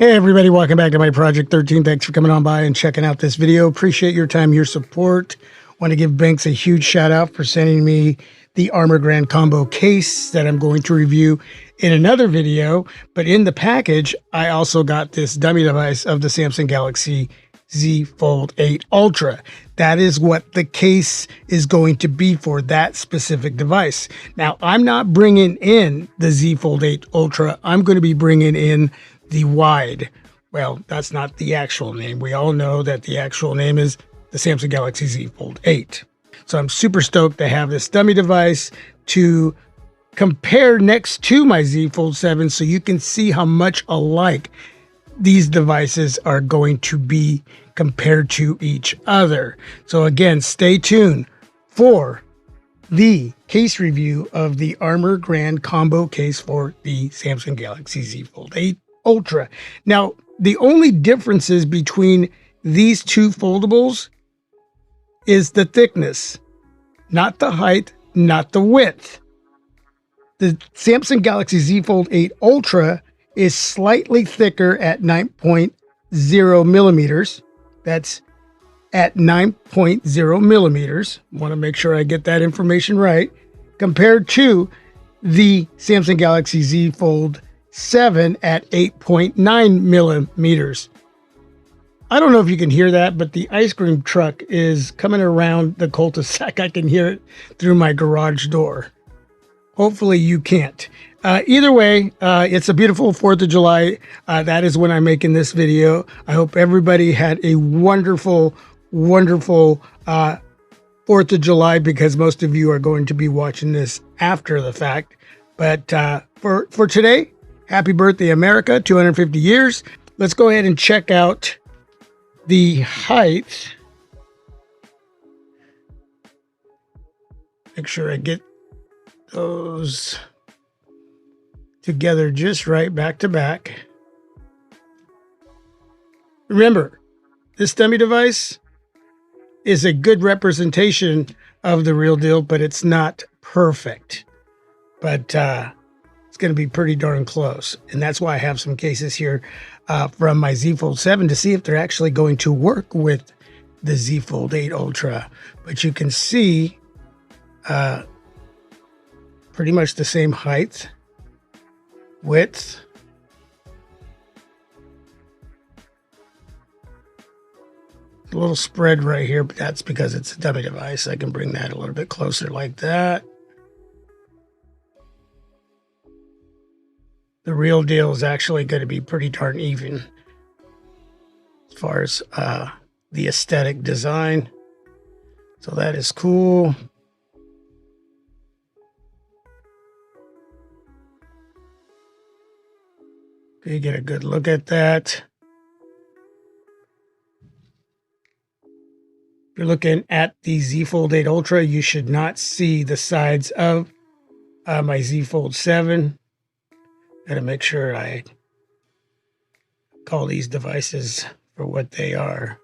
Hey everybody, welcome back to my Project 13. Thanks for coming on by and checking out this video. Appreciate your time, your support. Want to give Banks a huge shout out for sending me the Armor Grand Combo case that I'm going to review in another video. But in the package, I also got this dummy device of the Samsung Galaxy Z Fold 8 Ultra. That is what the case is going to be for that specific device. Now, I'm not bringing in the Z Fold 8 Ultra. I'm going to be bringing in the wide. Well, that's not the actual name. We all know that the actual name is the Samsung Galaxy Z Fold 8. So I'm super stoked to have this dummy device to compare next to my Z Fold 7 so you can see how much alike these devices are going to be compared to each other. So again, stay tuned for the case review of the Armor Grand Combo case for the Samsung Galaxy Z Fold 8 Ultra. Now, the only differences between these two foldables is the thickness, not the height, not the width. The Samsung Galaxy Z Fold 8 Ultra is slightly thicker at 9.0 millimeters. That's at 9.0 millimeters. Want to make sure I get that information right. Compared to the Samsung Galaxy Z Fold 7 at 8.9 millimeters. I don't know if you can hear that, but the ice cream truck is coming around the cul-de-sac. I can hear it through my garage door. Hopefully you can't. Either way, it's a beautiful 4th of July. That is when I'm making this video. I hope everybody had a wonderful, wonderful 4th of July, because most of you are going to be watching this after the fact. But for today, happy birthday, America, 250 years. Let's go ahead and check out the height. Make sure I get those together just right, back to back. Remember, this dummy device is a good representation of the real deal, but it's not perfect. But it's going to be pretty darn close. And that's why I have some cases here from my Z Fold 7 to see if they're actually going to work with the Z Fold 8 Ultra. But you can see pretty much the same height, width. A little spread right here, but that's because it's a dummy device. I can bring that a little bit closer like that. The real deal is actually going to be pretty darn even as far as the aesthetic design. So that is cool. You get a good look at that. If you're looking at the Z Fold 8 Ultra, you should not see the sides of my Z Fold 7. Got to make sure I call these devices for what they are.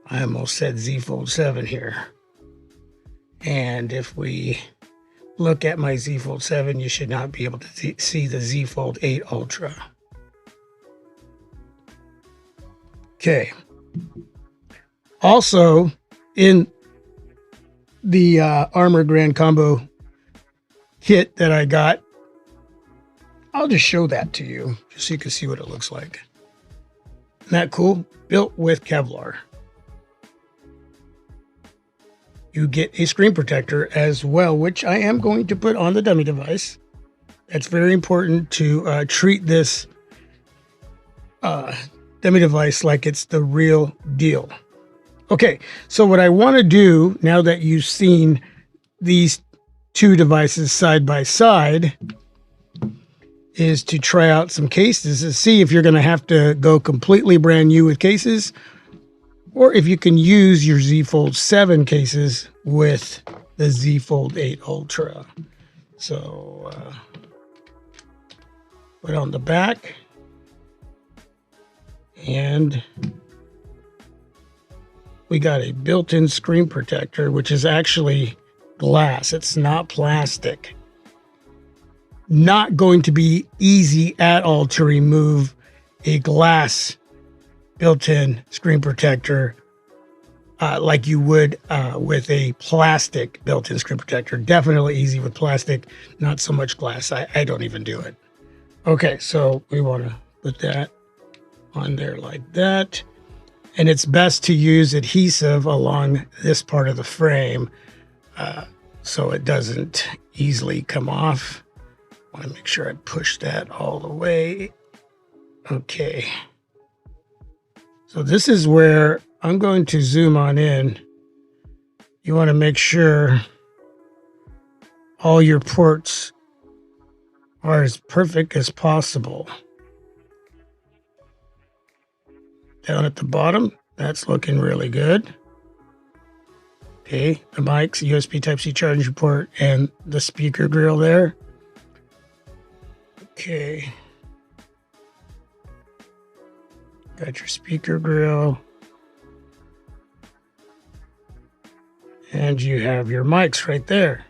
I almost said Z Fold 7 here. And if we look at my Z Fold 7, you should not be able to see the Z Fold 8 Ultra. Okay. Also, in the Armor Grand Combo kit that I got, I'll just show that to you, just so you can see what it looks like. Isn't that cool? Built with Kevlar. You get a screen protector as well, which I am going to put on the dummy device. That's very important to treat this dummy device like it's the real deal. Okay, so what I want to do, now that you've seen these two devices side by side, is to try out some cases to see if you're going to have to go completely brand new with cases, or if you can use your Z Fold 7 cases with the Z Fold 8 Ultra. So put on the back, and we got a built-in screen protector, which is actually glass. It's not plastic. Not going to be easy at all to remove a glass built-in screen protector like you would with a plastic built-in screen protector. Definitely easy with plastic, not so much glass. I don't even do it. Okay, so we want to put that on there like that. And it's best to use adhesive along this part of the frame so it doesn't easily come off. I want to make sure I push that all the way. Okay. So this is where I'm going to zoom on in. You want to make sure all your ports are as perfect as possible. Down at the bottom, that's looking really good. Okay, the mics, USB Type-C charging port, and the speaker grill there. Okay. Got your speaker grill. And you have your mics right there.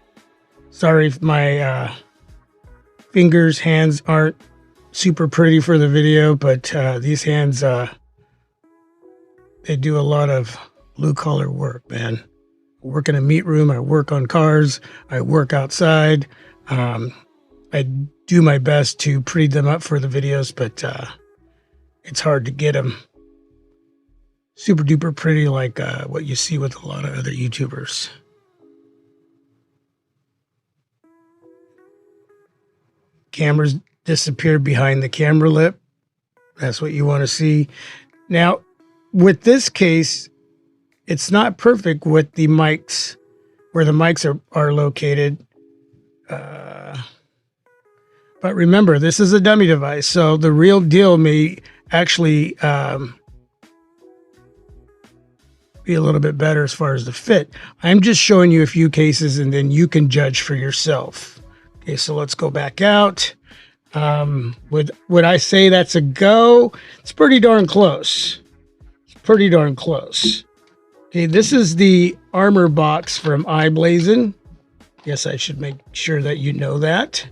Sorry if my fingers, hands aren't super pretty for the video, but these hands, they do a lot of blue-collar work, man. I work in a meat room. I work on cars. I work outside. I do my best to pretty them up for the videos, but it's hard to get them super duper pretty like what you see with a lot of other YouTubers. Cameras disappeared behind the camera lip. That's what you want to see. Now, with this case, it's not perfect with the mics, where the mics are located. But remember, this is a dummy device, so the real deal may actually be a little bit better as far as the fit. I'm just showing you a few cases, and then you can judge for yourself. Okay, so let's go back out. Would I say that's a go? It's pretty darn close. It's pretty darn close. Okay, this is the armor box from iBlazin. Yes, I should make sure that you know that.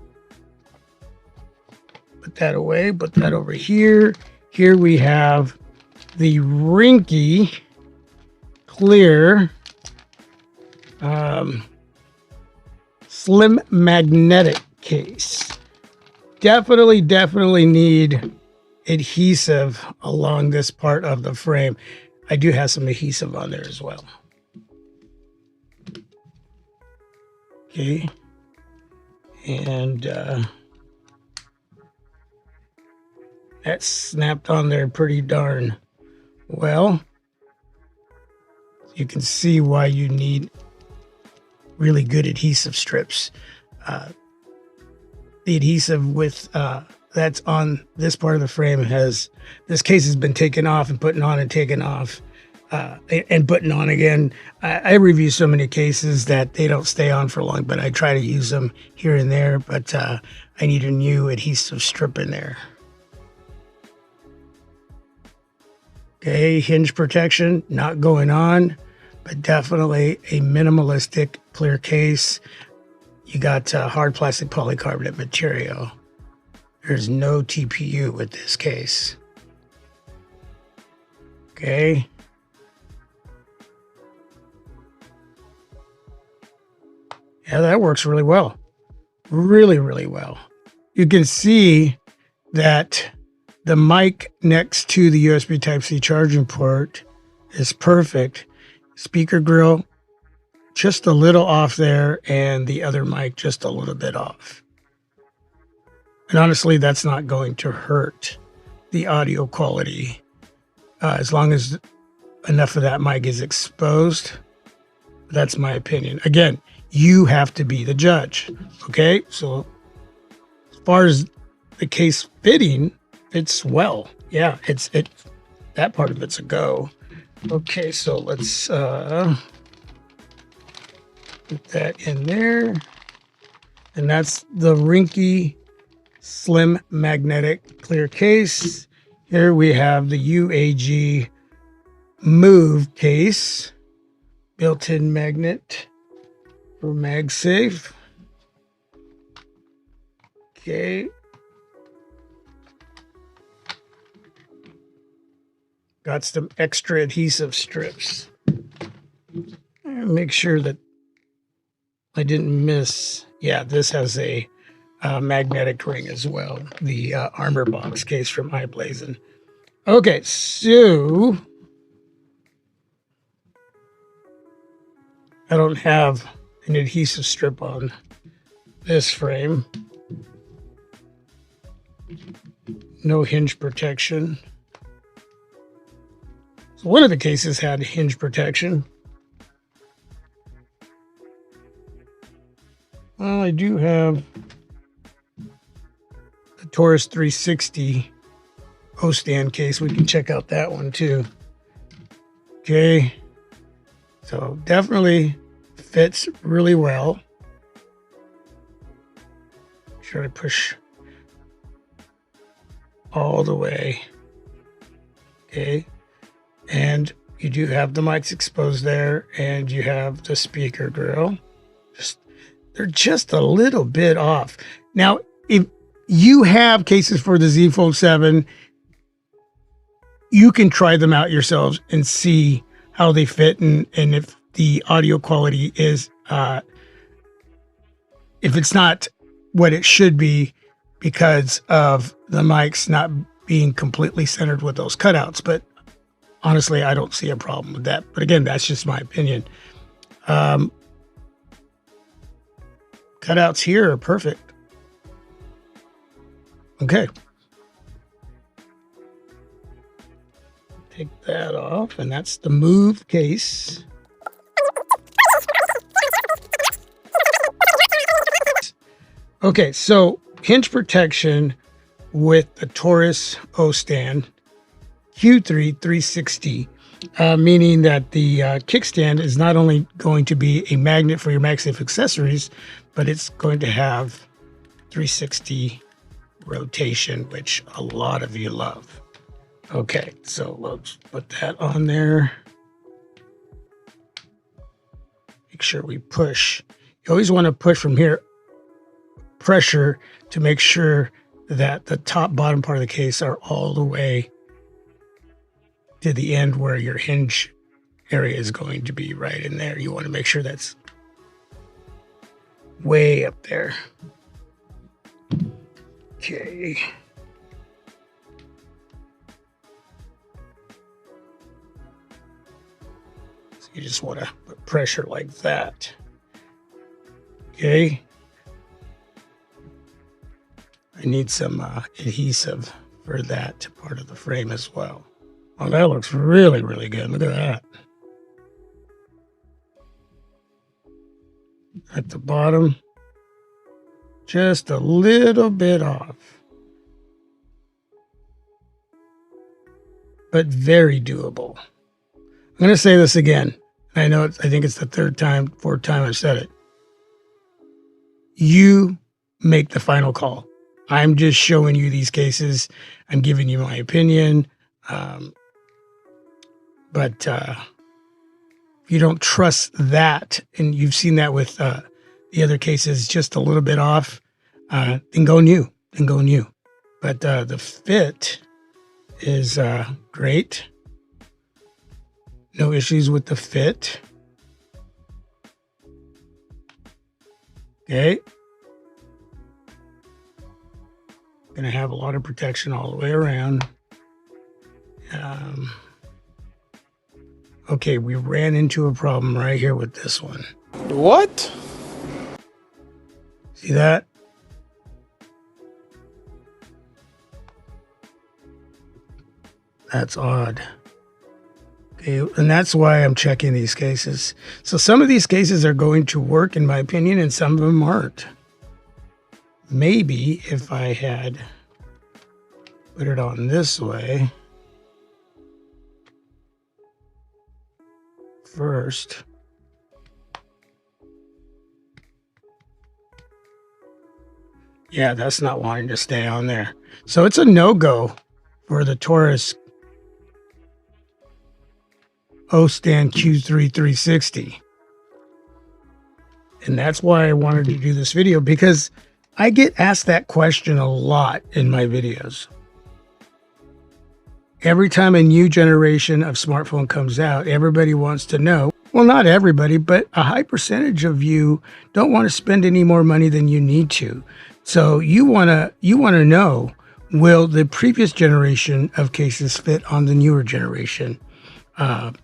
Put that away, put that over here. Here we have the Rinky clear slim magnetic case. Definitely need adhesive along this part of the frame. I do have some adhesive on there as well. Okay. And that snapped on there pretty darn well. You can see why you need really good adhesive strips. The adhesive with that's on this part of the frame this case has been taken off and putting on and taken off and putting on again. I review so many cases that they don't stay on for long, but I try to use them here and there, but I need a new adhesive strip in there. Okay, hinge protection, not going on, but definitely a minimalistic clear case. You got hard plastic polycarbonate material. There's no TPU with this case. Okay. Yeah, that works really well. Really well. You can see that the mic next to the USB Type-C charging port is perfect. Speaker grill, just a little off there, and the other mic just a little bit off. And honestly, that's not going to hurt the audio quality as long as enough of that mic is exposed. That's my opinion. Again, you have to be the judge. Okay, so as far as the case fitting, it's well. Yeah, that part of it's a go. Okay, so let's put that in there. And that's the Rinky Slim Magnetic Clear Case. Here we have the UAG Move case, built-in magnet for MagSafe. Okay. got some extra adhesive strips. Make sure that I didn't miss. Yeah, this has a magnetic ring as well. The armor box case from iBlazin. Okay, so I don't have an adhesive strip on this frame. No hinge protection. So one of the cases had hinge protection. Well, I do have the Taurus 360 O-stand case. We can check out that one too. Okay. So definitely fits really well. Make sure I push all the way. Okay. And you do have the mics exposed there, and you have the speaker grill. They're just a little bit off. Now, if you have cases for the Z Fold 7, you can try them out yourselves and see how they fit, and if the audio quality is, if it's not what it should be because of the mics not being completely centered with those cutouts. But honestly, I don't see a problem with that. But again, that's just my opinion. Cutouts here are perfect. Okay. Take that off, and that's the Move case. Okay, so hinge protection with the Taurus O-stand Q3 360, meaning that the kickstand is not only going to be a magnet for your MagSafe accessories, but it's going to have 360 rotation, which a lot of you love. Okay, so let's put that on there. Make sure we push. You always want to push from here, pressure, to make sure that the top bottom part of the case are all the way to the end where your hinge area is going to be, right in there. You want to make sure that's way up there. Okay. So you just want to put pressure like that. Okay. I need some adhesive for that part of the frame as well. Oh, that looks really, really good. Look at that. At the bottom, just a little bit off, but very doable. I'm going to say this again. I know I think it's the fourth time I've said it. You make the final call. I'm just showing you these cases. I'm giving you my opinion. But if you don't trust that, and you've seen that with the other cases, just a little bit off, then go new. But the fit is great. No issues with the fit. Okay. Going to have a lot of protection all the way around. Okay, we ran into a problem right here with this one. What? See that? That's odd. Okay, and that's why I'm checking these cases. So some of these cases are going to work, in my opinion, and some of them aren't. Maybe if I had put it on this way first. Yeah, that's not wanting to stay on there. So it's a no-go for the Taurus O-stand Q3 360. And that's why I wanted to do this video, because I get asked that question a lot in my videos. Every time a new generation of smartphone comes out, everybody wants to know. Well, not everybody, but a high percentage of you don't want to spend any more money than you need to. So you want to know, will the previous generation of cases fit on the newer generation? With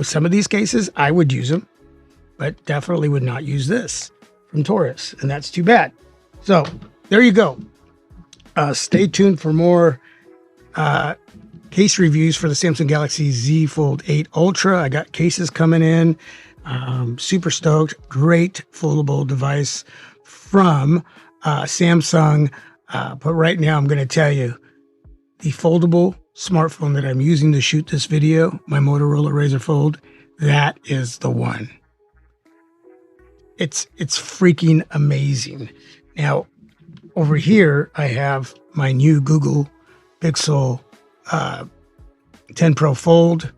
some of these cases, I would use them, but definitely would not use this from Taurus, and that's too bad. So there you go. Stay tuned for more case reviews for the Samsung Galaxy Z Fold 8 Ultra. I got cases coming in. Super stoked. Great foldable device from Samsung. But right now I'm going to tell you, the foldable smartphone that I'm using to shoot this video, my Motorola Razr Fold, that is the one. It's freaking amazing. Now, over here, I have my new Google Pixel 10 Pro Fold.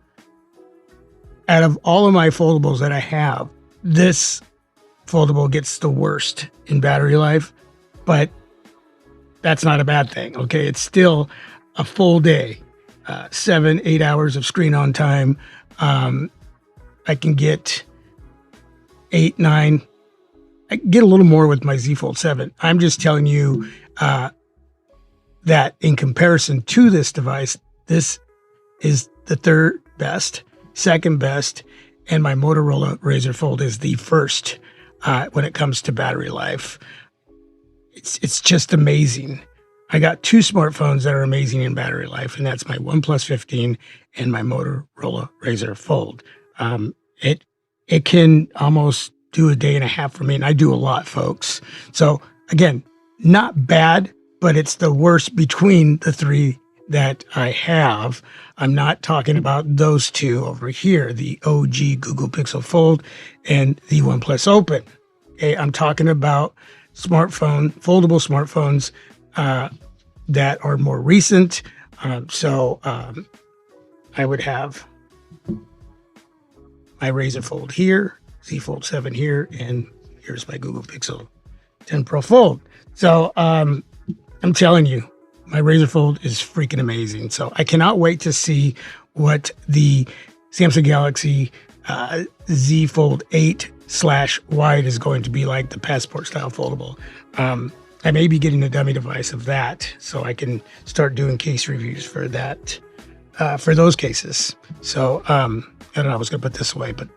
Out of all of my foldables that I have, this foldable gets the worst in battery life, but that's not a bad thing, okay? It's still a full day, 7-8 hours of screen on time. I can get 8, 9. I get a little more with my Z Fold 7. I'm just telling you that in comparison to this device, this is the third best, second best, and my Motorola Razr Fold is the first when it comes to battery life. It's just amazing. I got two smartphones that are amazing in battery life, and that's my OnePlus 15 and my Motorola Razr Fold. It can almost do a day and a half for me, and I do a lot, folks. So again, not bad, but it's the worst between the three that I have. I'm not talking about those two over here, the OG Google Pixel Fold and the OnePlus Open. Okay, I'm talking about foldable smartphones that are more recent. I would have my Razr Fold here, Z Fold 7 here, and here's my Google Pixel 10 Pro Fold. So I'm telling you, my Razr Fold is freaking amazing. So I cannot wait to see what the Samsung Galaxy Z Fold 8/wide is going to be like, the passport style foldable. I may be getting a dummy device of that, so I can start doing case reviews for that, for those cases. So I don't know, I was going to put this away, but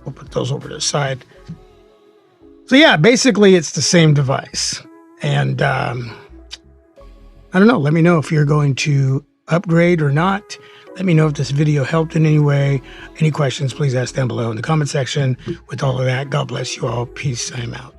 we'll put those over to the side. So yeah, basically it's the same device. And I don't know, let me know if you're going to upgrade or not. Let me know if this video helped in any way. Any questions, please ask down below in the comment section. With all of that, God bless you all. Peace. I'm out.